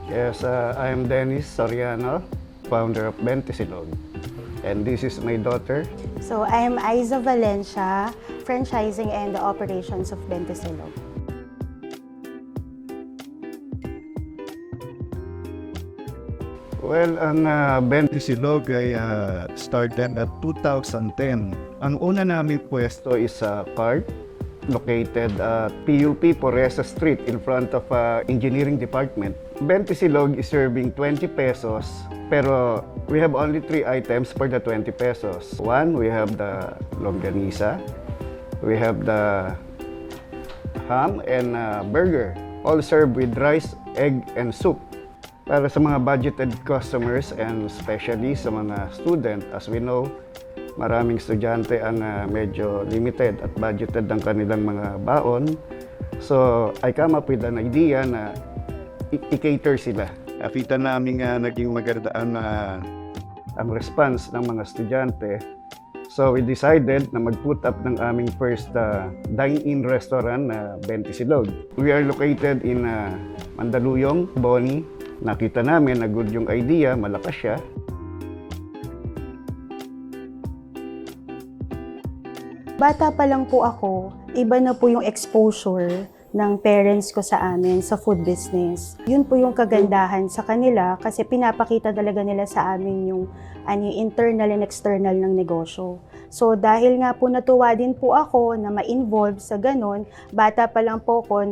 Yes, I am Dennis Soriano, founder of Bentisilog. And this is my daughter. So I am Aiza Valencia, franchising and the operations of Bentisilog. Well, ang Bentisilog ay started at 2010. Ang una namin pwesto is sa cart, located at PUP Poresa Street in front of engineering department. Bentisilog is serving 20 pesos, pero we have only 3 items for the 20 pesos. One, we have the longganisa, we have the ham and burger, all served with rice, egg, and soup. Para sa mga budgeted customers and especially sa mga student, as we know, maraming estudyante ang medyo limited at budgeted ang kanilang mga baon. So, I come up with an idea na i-cater sila. Nakita namin naging maganda ang response ng mga estudyante. So, we decided na mag-put up ng aming first dine-in restaurant na Bentisilog. We are located in Mandaluyong, Boni. Nakita namin na good yung idea, malakas siya. Bata pa lang po ako, iba na po yung exposure ng parents ko sa amin sa food business. Yun po yung kagandahan sa kanila kasi pinapakita talaga nila sa amin yung internal and external ng negosyo. So dahil nga po natuwa din po ako na ma-involve sa ganun, bata pa lang po ako,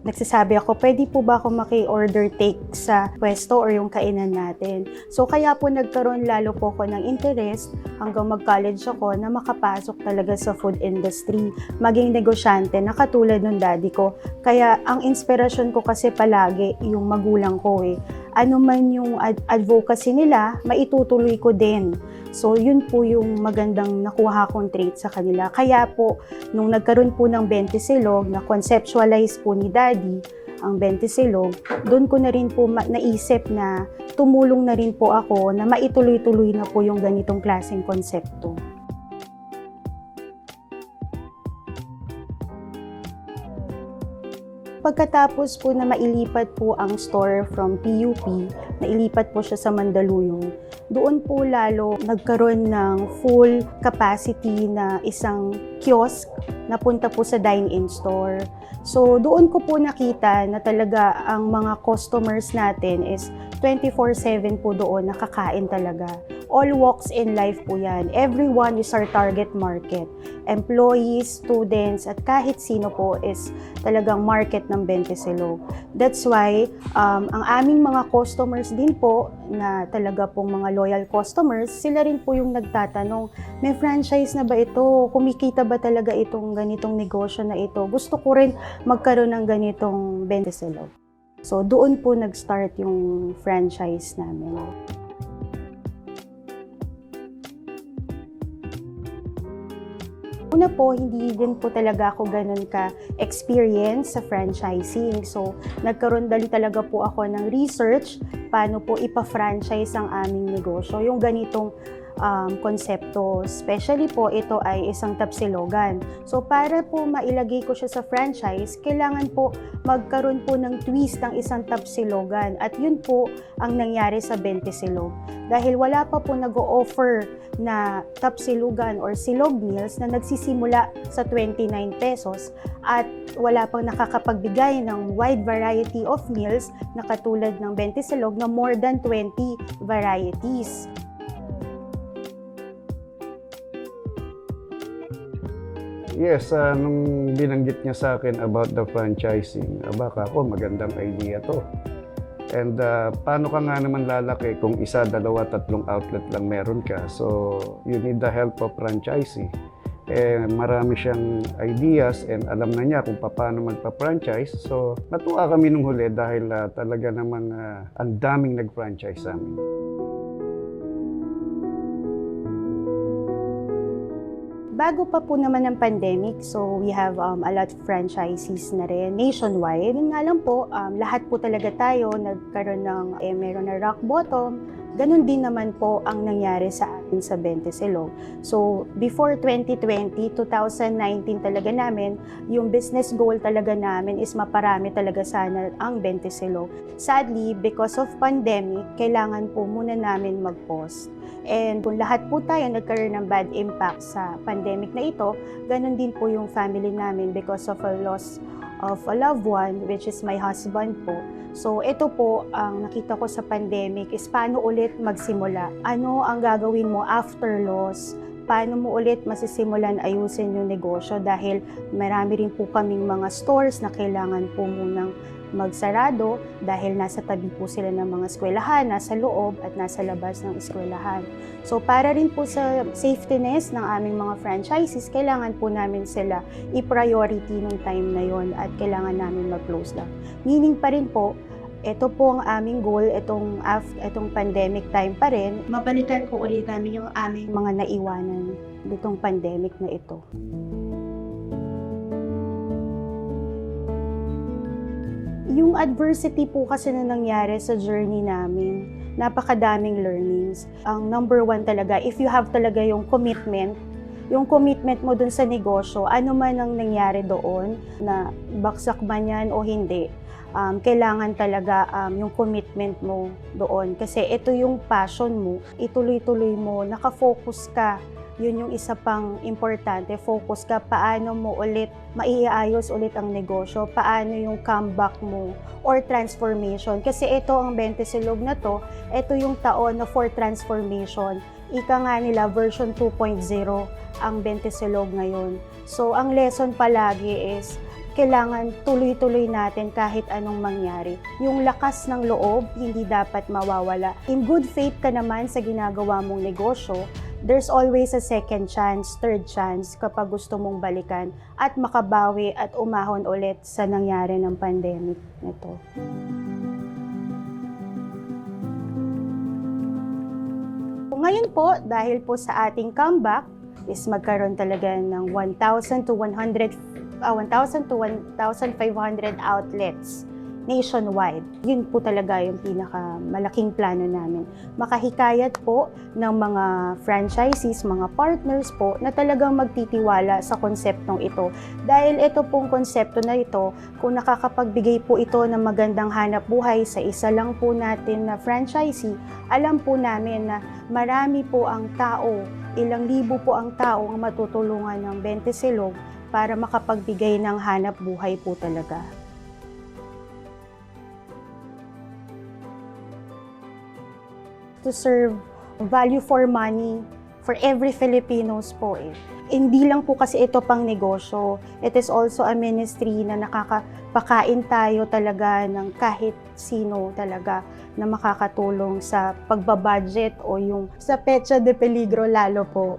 nagsasabi ako, pwede po ba ako maki-order take sa pwesto or yung kainan natin? So kaya po nagkaroon lalo po ako ng interest hanggang mag-college ako na makapasok talaga sa food industry, maging negosyante na katulad ng daddy ko. Kaya ang inspirasyon ko kasi palagi yung magulang ko ano man yung advocacy nila, maitutuloy ko din. So yun po yung magandang nakuha kong trait sa kanila. Kaya po, nung nagkaroon po ng Bentisilog, na conceptualize po ni Daddy ang Bentisilog, doon ko na rin po naisip na tumulong na rin po ako na maituloy-tuloy na po yung ganitong klaseng konsepto. Pagkatapos po na mailipat po ang store from PUP, nailipat po siya sa Mandaluyong, doon po lalo nagkaroon ng full capacity na isang kiosk na punta po sa dine-in store. So doon ko po nakita na talaga ang mga customers natin is 24/7 po doon nakakain talaga. All walks in life po yan. Everyone is our target market. Employees, students, at kahit sino po is talagang market ng Bentisilog. That's why ang aming mga customers din po na talaga pong mga loyal customers, sila rin po yung nagtatanong, may franchise na ba ito? Kumikita ba talaga itong ganitong negosyo na ito? Gusto ko rin magkaroon ng ganitong Bentisilog. So doon po nag-start yung franchise namin. Una po, hindi din po talaga ako ganun ka-experience sa franchising. So, nagkaroon talaga po ako ng research paano po ipa-franchise ang aming negosyo. Yung ganitong konsepto. Especially po, ito ay isang tapsilogan. So, para po mailagay ko siya sa franchise, kailangan po magkaroon po ng twist ng isang tapsilogan. At yun po ang nangyari sa Bentisilog. Dahil wala pa po nag-o-offer na tapsilugan or silog meals na nagsisimula sa 29 pesos at wala pang nakakapagbigay ng wide variety of meals na katulad ng Bentisilog na more than 20 varieties. Yes, nung binanggit niya sa akin about the franchising, baka ako magandang idea to. And paano ka nga naman lalaki kung isa, dalawa, tatlong outlet lang meron ka? So, you need the help of franchisee. Marami siyang ideas and alam na niya kung paano magpa-franchise. So, natuwa kami nung huli dahil talaga namang ang daming nag-franchise sa amin. Bago pa po naman ng pandemic, so we have a lot of franchisees na rin nationwide. Yun nga lang po, lahat po talaga tayo nagkaroon ng, meron na rock bottom, Ganon din naman po ang nangyari sa amin sa 20 Silog. So, before 2020, 2019 talaga namin, yung business goal talaga namin is maparami talaga sana ang 20 Silog. Sadly, because of pandemic, kailangan po muna namin mag-pause. And kung lahat po tayo nagkaroon ng bad impact sa pandemic na ito, ganon din po yung family namin because of a loss of a loved one, which is my husband po. So ito po ang nakita ko sa pandemic is paano ulit magsimula. Ano ang gagawin mo after loss? Paano mo ulit masisimulan ayusin yung negosyo dahil marami rin po kaming mga stores na kailangan po munang magsarado dahil nasa tabi po sila ng mga eskwelahan, nasa loob at nasa labas ng eskwelahan. So para rin po sa safetyness ng aming mga franchises, kailangan po namin sila i-priority nung time na yon at kailangan namin mag-close down. Meaning pa rin po, ito po ang aming goal, itong pandemic time pa rin, mabalikan ko ulit namin yung aming mga naiwanan nitong pandemic na ito. Yung adversity po kasi na nangyari sa journey namin, napakadaming learnings. Ang number one talaga, if you have talaga yung commitment mo dun sa negosyo, ano man ang nangyari doon, na baksak man yan o hindi, kailangan talaga yung commitment mo doon. Kasi ito yung passion mo, ituloy-tuloy mo, nakafocus ka. Yun yung isa pang importante, focus ka paano mo ulit maiayos ulit ang negosyo, paano yung comeback mo or transformation. Kasi ito ang 20 Silog na to, ito yung taon na for transformation. Ika nga nila version 2.0 ang 20 Silog ngayon. So ang lesson palagi is kailangan tuloy-tuloy natin kahit anong mangyari. Yung lakas ng loob, hindi dapat mawawala. In good faith ka naman sa ginagawa mong negosyo, there's always a second chance, third chance kapag gusto mong balikan at makabawi at umahon ulit sa nangyari ng pandemic nito. Ngayon po, dahil po sa ating comeback, is magkaroon talaga ng 1,000 to 1,500 outlets nationwide. Yun po talaga yung pinakamalaking plano namin. Makahikayat po ng mga franchisees, mga partners po na talagang magtitiwala sa konseptong ito. Dahil ito pong konsepto na ito, kung nakakapagbigay po ito ng magandang hanap buhay sa isa lang po natin na franchisee, alam po namin na marami po ang tao, ilang libo po ang tao ang matutulungan ng 20 Silog para makapagbigay ng hanap buhay po talaga. To serve value for money for every Filipinos po eh. Hindi lang po kasi ito pang negosyo. It is also a ministry na nakakapakain tayo talaga ng kahit sino talaga na makakatulong sa pagbabudget o yung sa petsa de peligro lalo po.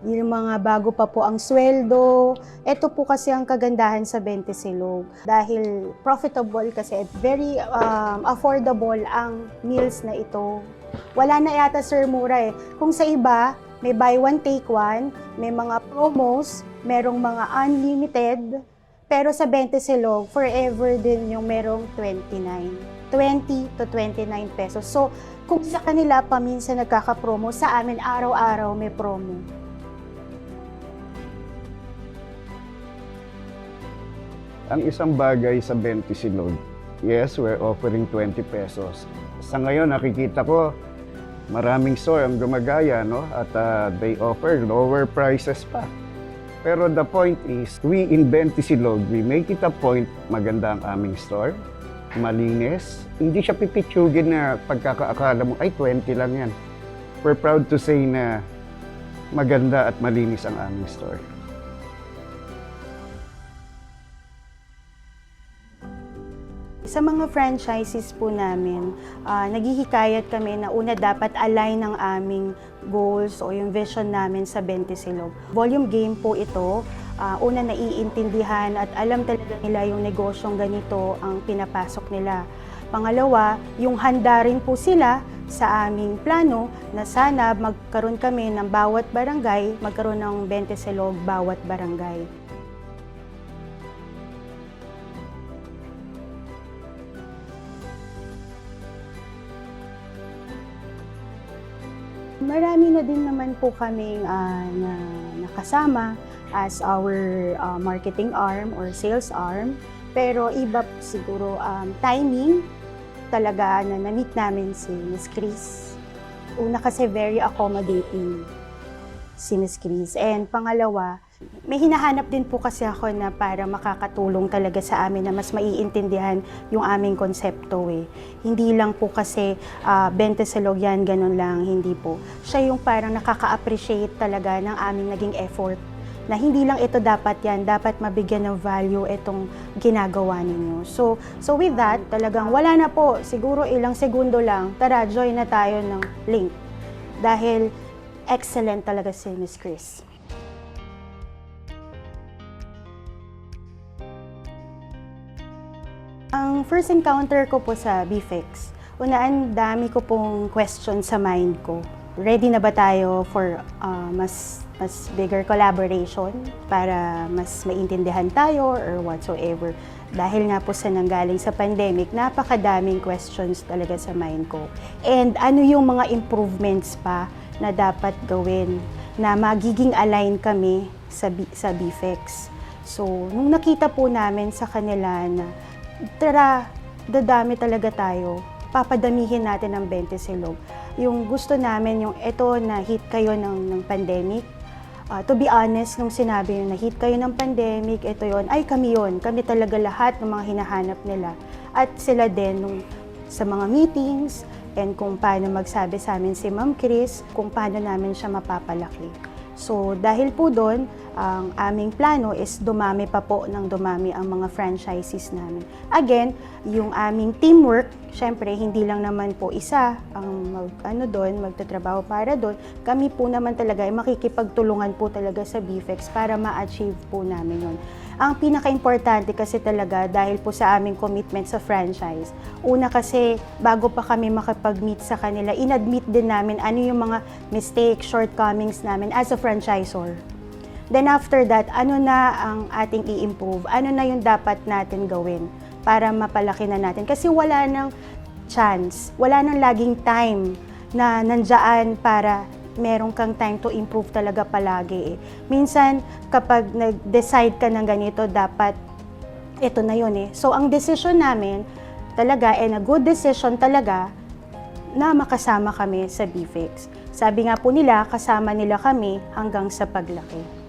Yung mga bago pa po ang sweldo. Ito po kasi ang kagandahan sa 20 Silog. Dahil profitable kasi very affordable ang meals na ito. Wala na yata sir mura eh. Kung sa iba, may buy one take one, may mga promos, merong mga unlimited, pero sa 20 Silog, forever din yung merong 20 to 29 pesos. So, kung sa kanila paminsan nagkaka-promo, sa amin araw-araw may promo. Ang isang bagay sa 20 Silog, yes, we're offering 20 pesos. Sa ngayon, nakikita ko, maraming store ang gumagaya, no? At they offer lower prices pa. Pero the point is, we in 20 Silog, we make it a point, maganda ang aming store, malinis. Hindi siya pipitsugin na pagkakaakala mo, ay 20 lang yan. We're proud to say na maganda at malinis ang aming store. Sa mga franchises po namin, naghihikayat kami na una dapat align ang aming goals o yung vision namin sa 20 Silog. Volume game po ito. Una naiintindihan at alam talaga nila yung negosyong ganito ang pinapasok nila. Pangalawa, yung handa rin po sila sa aming plano na sana magkaroon kami ng bawat barangay, magkaroon ng 20 Silog bawat barangay. Marami na din naman po kaming nakasama as our marketing arm or sales arm. Pero iba siguro timing talaga na na-meet namin si Miss Chris. Una kasi very accommodating si Miss Chris. And pangalawa, may hinahanap din po kasi ako na para makakatulong talaga sa amin na mas maiintindihan yung aming konsepto eh. Hindi lang po kasi 20 silog yan, ganun lang, hindi po. Siya yung parang nakaka-appreciate talaga ng aming naging effort. Na hindi lang ito dapat yan, dapat mabigyan ng value itong ginagawa ninyo. So with that, talagang wala na po, siguro ilang segundo lang, tara, join na tayo ng link. Dahil excellent talaga si Miss Chris. Ang first encounter ko po sa BFIX, unaan dami ko pong question sa mind ko. Ready na ba tayo for mas bigger collaboration para mas maintindihan tayo or whatsoever? Dahil nga po sa nanggaling sa pandemic, napakadaming questions talaga sa mind ko. And ano yung mga improvements pa na dapat gawin na magiging align kami sa BFIX. So, nung nakita po namin sa kanila na tara, dadami talaga tayo, papadamihin natin ng 20 silog. Yung gusto namin, yung ito na hit kayo ng pandemic, to be honest, nung sinabi yun na hit kayo ng pandemic, ito yon ay kami yon. Kami talaga lahat ng mga hinahanap nila. At sila din nung sa mga meetings and kung paano magsabi sa amin si Ma'am Chris, kung paano namin siya mapapalaki. So dahil po doon, ang aming plano is dumami pa po ng dumami ang mga franchises namin. Again, yung aming teamwork, syempre hindi lang naman po isa ang magtatrabaho para doon. Kami po naman talaga ay makikipagtulungan po talaga sa BFIX para ma-achieve po namin yun. Ang pinaka-importante kasi talaga dahil po sa aming commitment sa franchise, una kasi bago pa kami makapag-meet sa kanila, in-admit din namin ano yung mga mistakes, shortcomings namin as a franchisor. Then after that, ano na ang ating i-improve? Ano na yung dapat natin gawin para mapalaki na natin? Kasi wala nang chance, wala nang laging time na nandyan para meron kang time to improve talaga palagi eh. Minsan, kapag nag-decide ka ng ganito, dapat ito na yun eh. So, ang decision namin talaga, and a good decision talaga, na makasama kami sa BFIX. Sabi nga po nila, kasama nila kami hanggang sa paglaki.